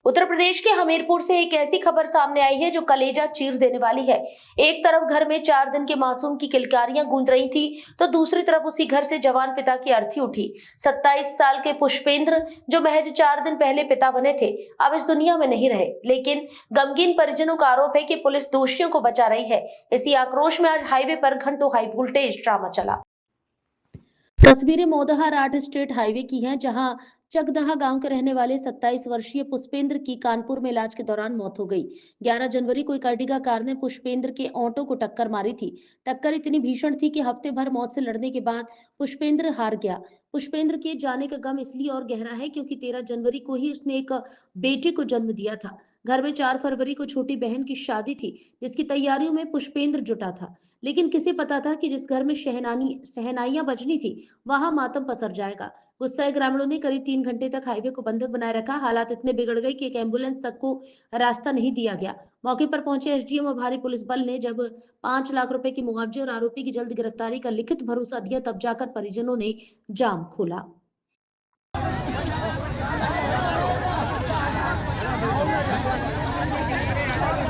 उत्तर प्रदेश के हमीरपुर से एक ऐसी खबर सामने आई है जो कलेजा चीर देने वाली है। एक तरफ घर में 4 दिन के मासूम की किलकारियां गूंज रही थी, तो दूसरी तरफ उसी घर से जवान पिता की अर्थी उठी। 27 साल के पुष्पेंद्र, जो महज 4 दिन पहले पिता बने थे, अब इस दुनिया में नहीं रहे। लेकिन गमगीन परिजनों का आरोप है कि पुलिस दोषियों को बचा रही है। इसी आक्रोश में आज हाईवे पर घंटों हाई वोल्टेज ड्रामा चला। तस्वीरें मोदहार 8 स्टेट हाईवे की हैं, जहां चकदहा गांव के रहने वाले 27 वर्षीय पुष्पेंद्र की कानपुर में इलाज के दौरान मौत हो गई। 11 जनवरी को एक अर्टिगा कार ने पुष्पेंद्र के ऑटो को टक्कर मारी थी। टक्कर इतनी भीषण थी कि हफ्ते भर मौत से लड़ने के बाद पुष्पेंद्र हार गया। पुष्पेंद्र के जाने का गम इसलिए और गहरा है क्योंकि 13 जनवरी को ही उसने एक बेटे को जन्म दिया था। घर में 4 फरवरी को छोटी बहन की शादी थी, जिसकी तैयारियों में पुष्पेंद्र जुटा था। लेकिन किसे पता था कि जिस घर में शहनाइयां बजनी थी, वहां मातम पसर जाएगा। गुस्साए ग्रामीणों ने करीब 3 घंटे तक हाईवे को बंधक बनाए रखा। हालात इतने बिगड़ गए कि एक एम्बुलेंस तक को रास्ता नहीं दिया गया। मौके पर पहुंचे एसडीएम और भारी पुलिस बल ने जब 5 लाख रुपए की मुआवजे और आरोपी की जल्द गिरफ्तारी का लिखित भरोसा दिया, तब जाकर परिजनों ने जाम खोला।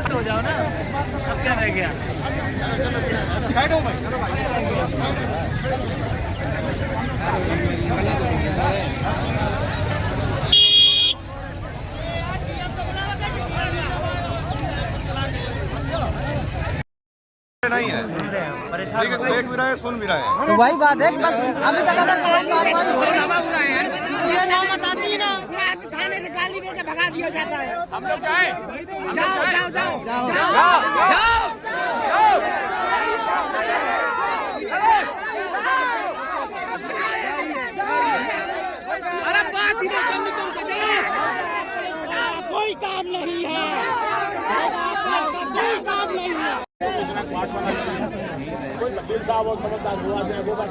हो जाओ ना, अब क्या रह गया? साइड हो भाई, चलो भाई। नहीं है, देख भी रहा है, सुन भी रहा है। तो वही बात है कि अभी तक अगर थाने से गाली देके भगा दिया जाता है। हम लोग जाए, जाओ जाओ जाओ अरे बात ही नहीं, कोई काम नहीं है, कोई काम नहीं है। कोई वकील साहब और समझदार हुआ जाए वो बात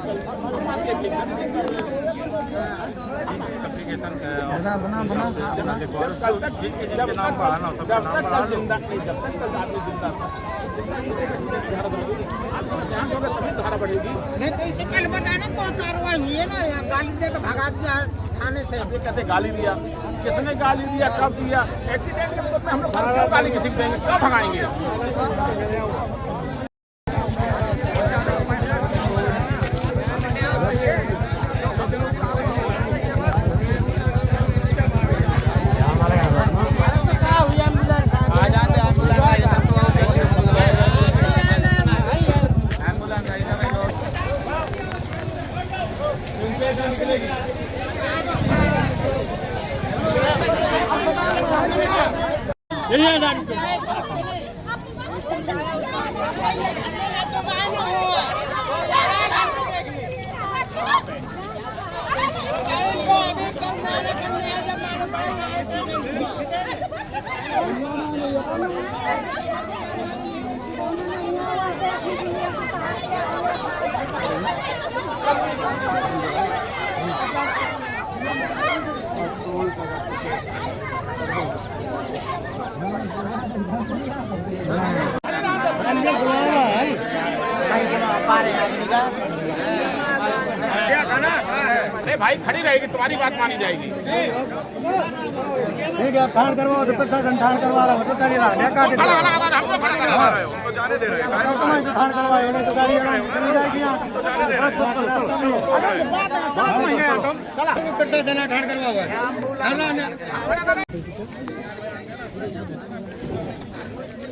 कार्रवाई हुई है ना, गाली देकर भगा दिया थाने से। कहते गाली दिया, किसने गाली दिया, कब दिया? एक्सीडेंट के वक्त में हम लोग गाली किसी को देंगे, कब भगाएंगे? अरे भाई खड़ी रहेगी, तुम्हारी बात मानी जाएगी। ठीक है, ठाण करवाओ तो प्रशासन ठाण करवा रहा हो तो गाड़ी रहा क्या काटे उनको जाने दे रहे हैं, ठाण करवाए तो गाड़ी चली जाएगी तो जाने दे रहे हैं। देना ठाण करवाओ।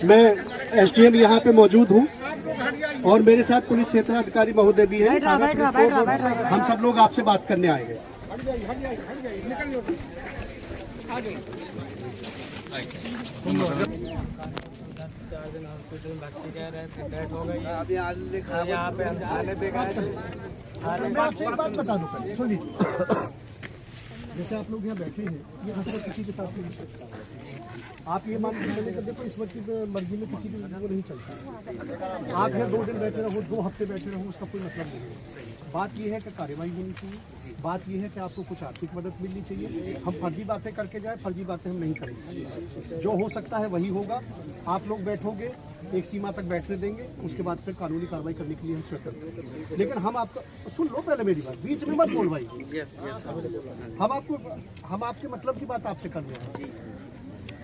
मैं एसडीएम यहाँ पे मौजूद हूँ और मेरे साथ पुलिस क्षेत्राधिकारी महोदय भी हैं। हम सब लोग आपसे बात करने आए हैं। एक बात बता दो, सुनिए, जैसे आप लोग यहाँ बैठे हैं, ये हर किसी के साथ नहीं सकता। आप ये मान के चले कि देखो इस वक्त की मर्जी में किसी की वो नहीं चलता। आप यहाँ 2 दिन बैठे रहो, 2 हफ्ते बैठे रहो, उसका कोई मतलब नहीं है। बात ये है कि कार्रवाई होनी चाहिए, बात ये है कि आपको कुछ आर्थिक मदद मिलनी चाहिए। हम फर्जी बातें करके जाए, फर्जी बातें हम नहीं करेंगे। जो हो सकता है वही होगा। आप लोग बैठोगे, एक सीमा तक बैठने देंगे, उसके बाद फिर कानूनी कार्रवाई करने के लिए हम स्वतंत्र हैं। लेकिन हम आपका सुन लो, पहले मेरी बात बीच में मत बोल भाई। हम आपके मतलब की बात आपसे कर रहे हैं।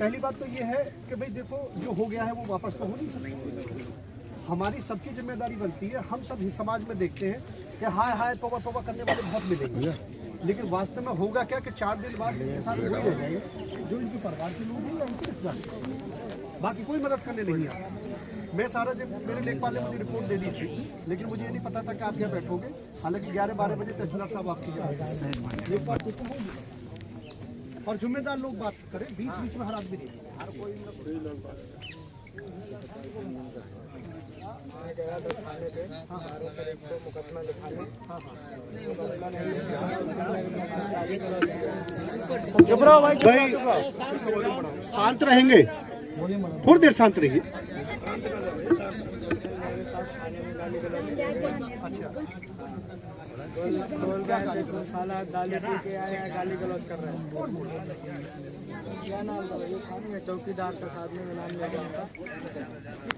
पहली बात तो ये है कि भाई देखो जो हो गया है वो वापस तो हो नहीं सकता। हमारी सबकी जिम्मेदारी बनती है, हम सब समाज में देखते हैं कि हाय हाय तौबा तौबा करने वाले बहुत मिलेंगे, लेकिन वास्तव में होगा क्या कि 4 दिन बाद इनके साथ वही रह जाएंगे जो इनके परिवार के लोग हैं या इनके रिश्तेदार, बाकी कोई मदद करने नहीं आता। मैं सारा जब मेरे लेखपाल ने मुझे रिपोर्ट दे दी थी, लेकिन मुझे ये नहीं पता था कि आप यहाँ बैठोगे। हालांकि 11-12 बजे तहसीलदार साहब आपकी लेखपाल हुक्म होगी और जिम्मेदार लोग बात करें, बीच बीच में हर आदमी नहीं हर कोई शांत रहेंगे, थोड़ी देर शांत रहिए। गाली गलौज कर रहे हैं। क्या नाम है? चौकीदार का साथ में नाम लिया गया था।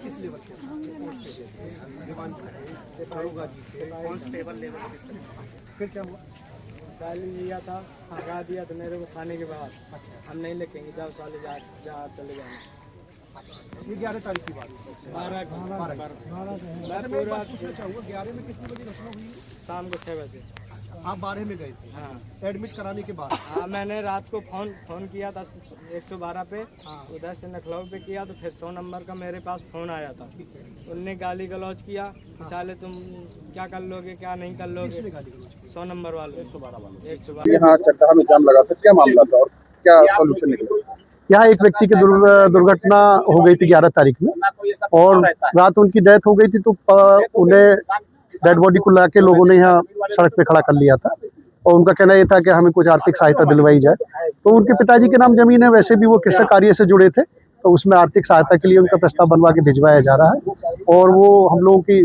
किस लेवल कांस्टेबल लेवल। फिर क्या हुआ? गाली लिया था, भगा दिया था मेरे को खाने के बाद। हम नहीं लिखेंगे, जाओ साले जा चले जाएंगे। ये 11 तारीख की बात है। 12 मैं एक बात पूछना चाहूँगा, 11 में कितनी बजे घटना हुई? शाम को 6 बजे। आप 12 में गए थे? हाँ। एडमिट कराने के बाद? हाँ, मैंने रात को फोन किया था 112 पे। उधर से नखलऊ पे किया तो फिर 100 नंबर का मेरे पास फोन आया था। उनने गाली गलौज किया, साले तुम क्या कर लोगे क्या नहीं कर लोगे। 100 नंबर वाले 112 वाले 112। यहाँ चड्ढा में जाम लगा था, क्या मामला था और क्या सॉल्यूशन निकला? यहाँ एक व्यक्ति की दुर्घटना हो गई थी 11 तारीख में और रात उनकी डेथ हो गई थी, तो उन्हें डेड बॉडी को लाके लोगों ने यहाँ सड़क पे खड़ा कर लिया था और उनका कहना ये था कि हमें कुछ आर्थिक सहायता दिलवाई जाए। तो उनके पिताजी के नाम जमीन है, वैसे भी वो कृषक कार्य से जुड़े थे, तो उसमें आर्थिक सहायता के लिए उनका प्रस्ताव बनवा के भिजवाया जा रहा है और वो हम लोगों की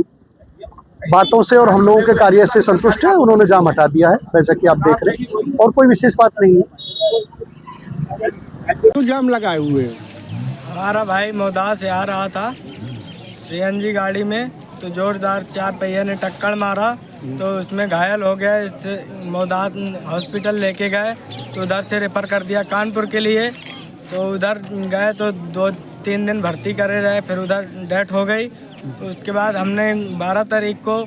बातों से और हम लोगों के कार्य से संतुष्ट है। उन्होंने जाम हटा दिया है, जैसा कि आप देख रहे हैं, और कोई विशेष बात नहीं है। क्यों जाम लगाए हुए? हमारा भाई मौदा से आ रहा था CNG गाड़ी में, तो जोरदार 4 पहिए ने टक्कर मारा तो उसमें घायल हो गया। इससे मौदात हॉस्पिटल लेके गए तो उधर से रेफर कर दिया कानपुर के लिए। तो उधर गए तो 2-3 दिन भर्ती करे रहे, फिर उधर डेथ हो गई। उसके बाद हमने 12 तारीख को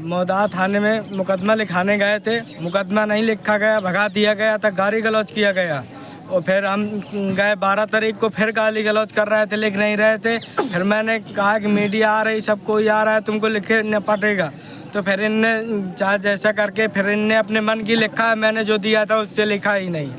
मौदा थाने में मुकदमा लिखाने गए थे, मुकदमा नहीं लिखा गया, भगा दिया गया था, गाली गलौज किया गया। और फिर हम गए 12 तारीख को, फिर गाली गलौज कर रहे थे, लिख नहीं रहे थे। फिर मैंने कहा कि मीडिया आ रही, सब कोई आ रहा है, तुमको लिखे न पड़ेगा। तो फिर इनने चाहे जैसा करके फिर इनने अपने मन की लिखा है, मैंने जो दिया था उससे लिखा ही नहीं।